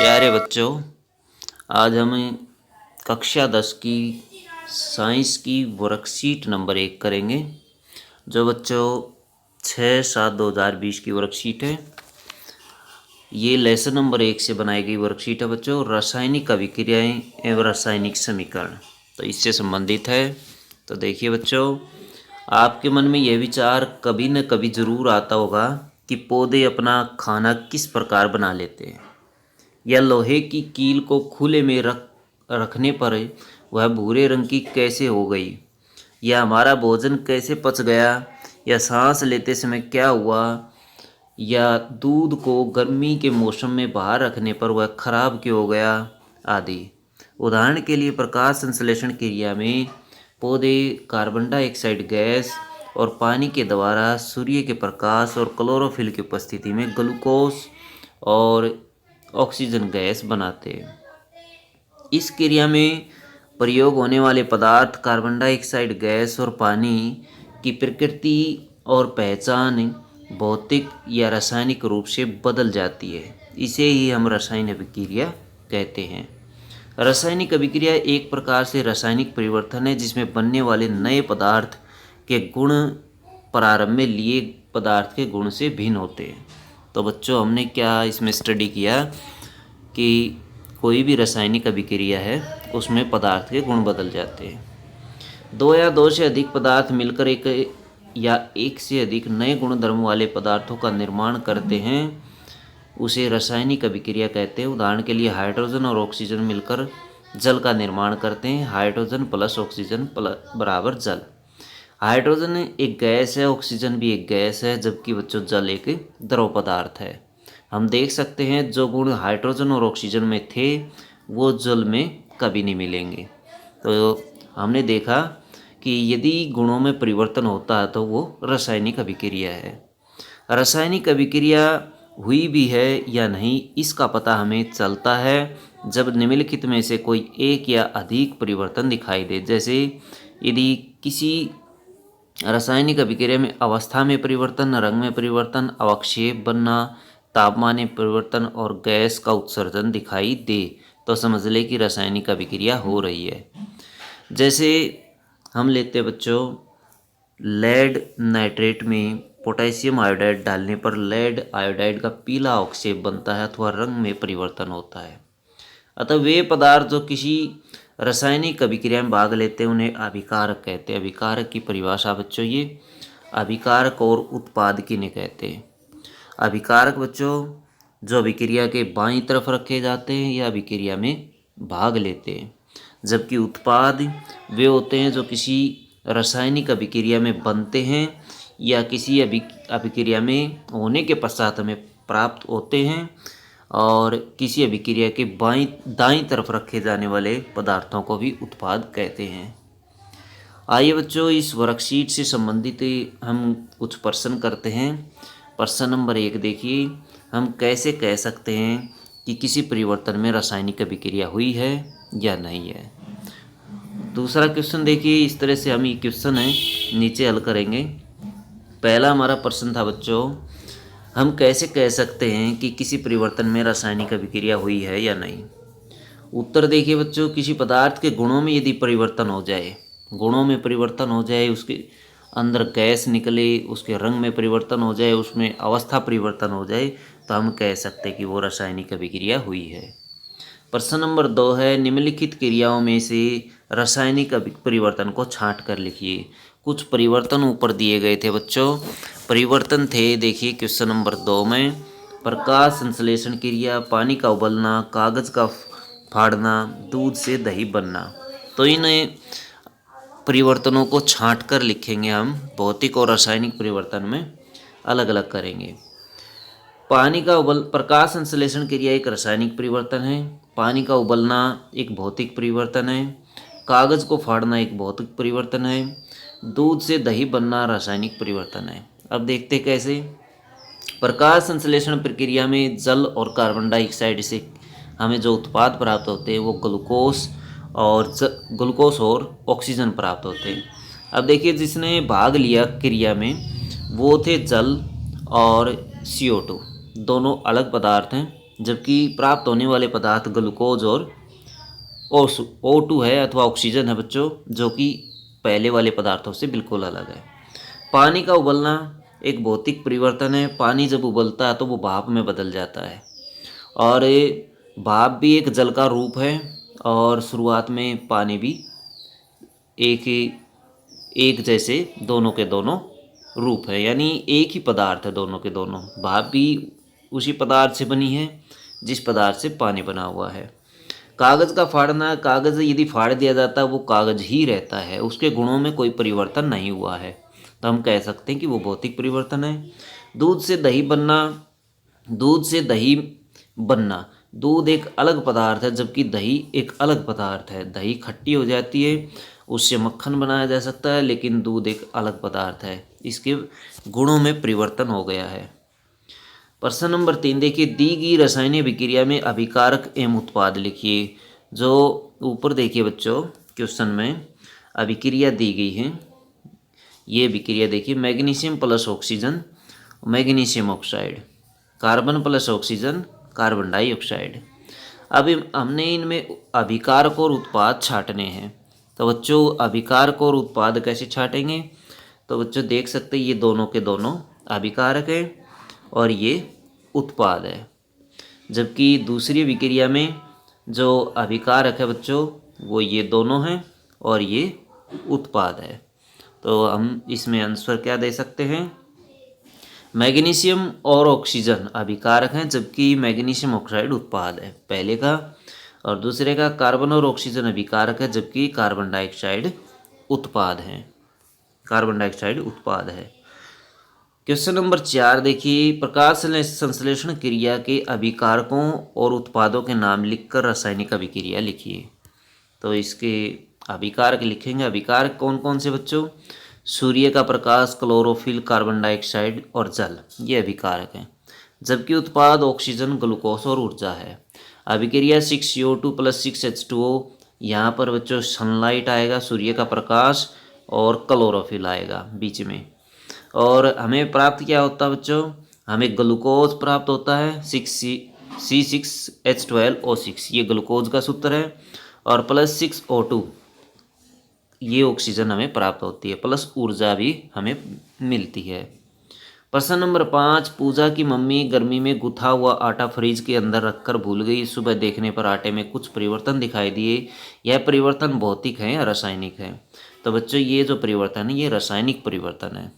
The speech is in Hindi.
प्यारे बच्चों, आज हम कक्षा 10 की साइंस की वर्कशीट नंबर 1 करेंगे। जो बच्चों 6/7/2020 की वर्कशीट है। ये लेसन नंबर 1 से बनाई गई वर्कशीट है बच्चों। रासायनिक अभिक्रियाएं एवं रासायनिक समीकरण तो इससे संबंधित है। तो देखिए बच्चों, आपके मन में यह विचार कभी न कभी ज़रूर आता होगा कि पौधे अपना खाना किस प्रकार बना लेते हैं, या लोहे की कील को खुले में रखने पर वह भूरे रंग की कैसे हो गई, या हमारा भोजन कैसे पच गया, या सांस लेते समय क्या हुआ, या दूध को गर्मी के मौसम में बाहर रखने पर वह खराब क्यों हो गया आदि। उदाहरण के लिए प्रकाश संश्लेषण क्रिया में पौधे कार्बन डाइऑक्साइड गैस और पानी के द्वारा सूर्य के प्रकाश और क्लोरोफिल की उपस्थिति में ग्लूकोज और ऑक्सीजन गैस बनाते हैं। इस क्रिया में प्रयोग होने वाले पदार्थ कार्बन डाइऑक्साइड गैस और पानी की प्रकृति और पहचान भौतिक या रासायनिक रूप से बदल जाती है। इसे ही हम रासायनिक अभिक्रिया कहते हैं। रासायनिक अभिक्रिया एक प्रकार से रासायनिक परिवर्तन है जिसमें बनने वाले नए पदार्थ के गुण प्रारंभ में लिए पदार्थ के गुण से भिन्न होते हैं। तो बच्चों, हमने क्या इसमें स्टडी किया कि कोई भी रासायनिक अभिक्रिया है उसमें पदार्थ के गुण बदल जाते हैं। दो या दो से अधिक पदार्थ मिलकर एक से अधिक नए गुणधर्म वाले पदार्थों का निर्माण करते हैं, उसे रासायनिक अभिक्रिया कहते हैं। उदाहरण के लिए हाइड्रोजन और ऑक्सीजन मिलकर जल का निर्माण करते हैं। हाइड्रोजन प्लस ऑक्सीजन बराबर जल। हाइड्रोजन एक गैस है, ऑक्सीजन भी एक गैस है, जबकि बच्चों जल एक द्रव पदार्थ है। हम देख सकते हैं जो गुण हाइड्रोजन और ऑक्सीजन में थे वो जल में कभी नहीं मिलेंगे। तो हमने देखा कि यदि गुणों में परिवर्तन होता है तो वो रासायनिक अभिक्रिया है। रासायनिक अभिक्रिया हुई भी है या नहीं इसका पता हमें चलता है जब निम्नलिखित में से कोई एक या अधिक परिवर्तन दिखाई दे। जैसे यदि किसी रासायनिक अभिक्रिया में अवस्था में परिवर्तन, रंग में परिवर्तन, अवक्षेप बनना, तापमान में परिवर्तन और गैस का उत्सर्जन दिखाई दे तो समझ ले कि रासायनिक अभिक्रिया हो रही है। जैसे हम लेते हैं बच्चों, लेड नाइट्रेट में पोटेशियम आयोडाइड डालने पर लेड आयोडाइड का पीला अवक्षेप बनता है अथवा रंग में परिवर्तन होता है। अतः वे पदार्थ जो किसी रासायनिक अभिक्रिया में भाग लेते हैं उन्हें अभिकारक कहते हैं। अभिकारक की परिभाषा बच्चों, ये अभिकारक और उत्पाद किन्हें कहते हैं। अभिकारक बच्चों जो अभिक्रिया के बाईं तरफ रखे जाते हैं या अभिक्रिया में भाग लेते हैं, जबकि उत्पाद वे होते हैं जो किसी रासायनिक अभिक्रिया में बनते हैं या किसी अभिक्रिया में होने के पश्चात हमें प्राप्त होते हैं और किसी अभिक्रिया के दाईं तरफ रखे जाने वाले पदार्थों को भी उत्पाद कहते हैं। आइए बच्चों, इस वर्कशीट से संबंधित हम कुछ प्रश्न करते हैं। प्रश्न नंबर 1 देखिए, हम कैसे कह सकते हैं कि किसी परिवर्तन में रासायनिक अभिक्रिया हुई है या नहीं है। दूसरा क्वेश्चन देखिए, इस तरह से हम ये क्वेश्चन है नीचे हल करेंगे। पहला हमारा प्रश्न था बच्चों, हम कैसे कह सकते हैं कि किसी परिवर्तन में रासायनिक अभिक्रिया हुई है या नहीं। उत्तर देखिए बच्चों, किसी पदार्थ के गुणों में यदि परिवर्तन हो जाए, उसके अंदर गैस निकले, उसके रंग में परिवर्तन हो जाए, उसमें अवस्था परिवर्तन हो जाए, तो हम कह सकते हैं कि वो रासायनिक अभिक्रिया हुई है। प्रश्न नंबर 2 है, निम्नलिखित क्रियाओं में से रासायनिक परिवर्तन को छांट कर लिखिए। कुछ परिवर्तन ऊपर दिए गए थे बच्चों। परिवर्तन थे, देखिए क्वेश्चन नंबर 2 में, प्रकाश संश्लेषण क्रिया, पानी का उबलना, कागज का फाड़ना, दूध से दही बनना। तो इन परिवर्तनों को छांट कर लिखेंगे हम। भौतिक और रासायनिक परिवर्तन में अलग अलग करेंगे। प्रकाश संश्लेषण क्रिया एक रासायनिक परिवर्तन है। पानी का उबलना एक भौतिक परिवर्तन है। कागज को फाड़ना एक भौतिक परिवर्तन है। दूध से दही बनना रासायनिक परिवर्तन है। अब देखते कैसे। प्रकाश संश्लेषण प्रक्रिया में जल और कार्बन डाइऑक्साइड से हमें जो उत्पाद प्राप्त होते हैं वो ग्लूकोज और ऑक्सीजन प्राप्त होते हैं। अब देखिए, जिसने भाग लिया क्रिया में वो थे जल और CO2, दोनों अलग पदार्थ हैं। जबकि प्राप्त होने वाले पदार्थ ग्लूकोज और O2 है अथवा ऑक्सीजन है बच्चों, जो कि पहले वाले पदार्थों से बिल्कुल अलग है। पानी का उबलना एक भौतिक परिवर्तन है। पानी जब उबलता है तो वो भाप में बदल जाता है, और भाप भी एक जल का रूप है, और शुरुआत में पानी भी एक जैसे दोनों के दोनों रूप है, यानी एक ही पदार्थ है दोनों के दोनों। भाप भी उसी पदार्थ से बनी है जिस पदार्थ से पानी बना हुआ है। कागज़ का फाड़ना, कागज़ यदि फाड़ दिया जाता है वो कागज़ ही रहता है, उसके गुणों में कोई परिवर्तन नहीं हुआ है, तो हम कह सकते हैं कि वो भौतिक परिवर्तन है। दूध से दही बनना, दूध से दही बनना, दूध एक अलग पदार्थ है जबकि दही एक अलग पदार्थ है। दही खट्टी हो जाती है, उससे मक्खन बनाया जा सकता है, लेकिन दूध एक अलग पदार्थ है, इसके गुणों में परिवर्तन हो गया है। प्रश्न नंबर 3 देखिए, दी गई रासायनिक अभिक्रिया में अभिकारक एवं उत्पाद लिखिए। जो ऊपर देखिए बच्चों क्वेश्चन में अभिक्रिया दी गई है, ये अभिक्रिया देखिए, magnesium plus oxygen magnesium oxide, carbon plus oxygen carbon dioxide. अब हमने इनमें अभिकारक और उत्पाद छांटने हैं, तो बच्चों अभिकारक और उत्पाद कैसे छांटेंगे? तो बच्चों देख सकते हैं ये दोनों के दोनों अभिकारक है और ये उत्पाद है, जबकि दूसरी अभिक्रिया में जो अभिकारक है बच्चों वो ये दोनों हैं और ये उत्पाद है। तो हम इसमें आंसर क्या दे सकते हैं? मैग्नीशियम और ऑक्सीजन अभिकारक हैं जबकि मैग्नीशियम ऑक्साइड उत्पाद है पहले का, और दूसरे का कार्बन और ऑक्सीजन अभिकारक है जबकि कार्बन डाइऑक्साइड उत्पाद है। कार्बन डाइऑक्साइड उत्पाद है। क्वेश्चन नंबर 4 देखिए, प्रकाश संश्लेषण क्रिया के अभिकारकों और उत्पादों के नाम लिखकर रासायनिक अभिक्रिया लिखिए। तो इसके अभिकारक लिखेंगे। अभिकारक कौन कौन से बच्चों? सूर्य का प्रकाश, क्लोरोफिल, कार्बन डाइऑक्साइड और जल, ये अभिकारक हैं, जबकि उत्पाद ऑक्सीजन, ग्लूकोज और ऊर्जा है। अभिक्रिया 6CO2 + 6H2O, यहाँ पर बच्चों सनलाइट आएगा, सूर्य का प्रकाश, और क्लोरोफिल आएगा बीच में। और हमें प्राप्त क्या होता है बच्चों? हमें ग्लूकोज प्राप्त होता है, C6H12O6, ये ग्लूकोज का सूत्र है, और +6O2 ये ऑक्सीजन हमें प्राप्त होती है, प्लस ऊर्जा भी हमें मिलती है। प्रश्न नंबर 5, पूजा की मम्मी गर्मी में गुथा हुआ आटा फ्रिज के अंदर रखकर भूल गई। सुबह देखने पर आटे में कुछ परिवर्तन दिखाई दिए। यह परिवर्तन भौतिक है या रासायनिक है? तो बच्चों ये जो परिवर्तन है ये रासायनिक परिवर्तन है।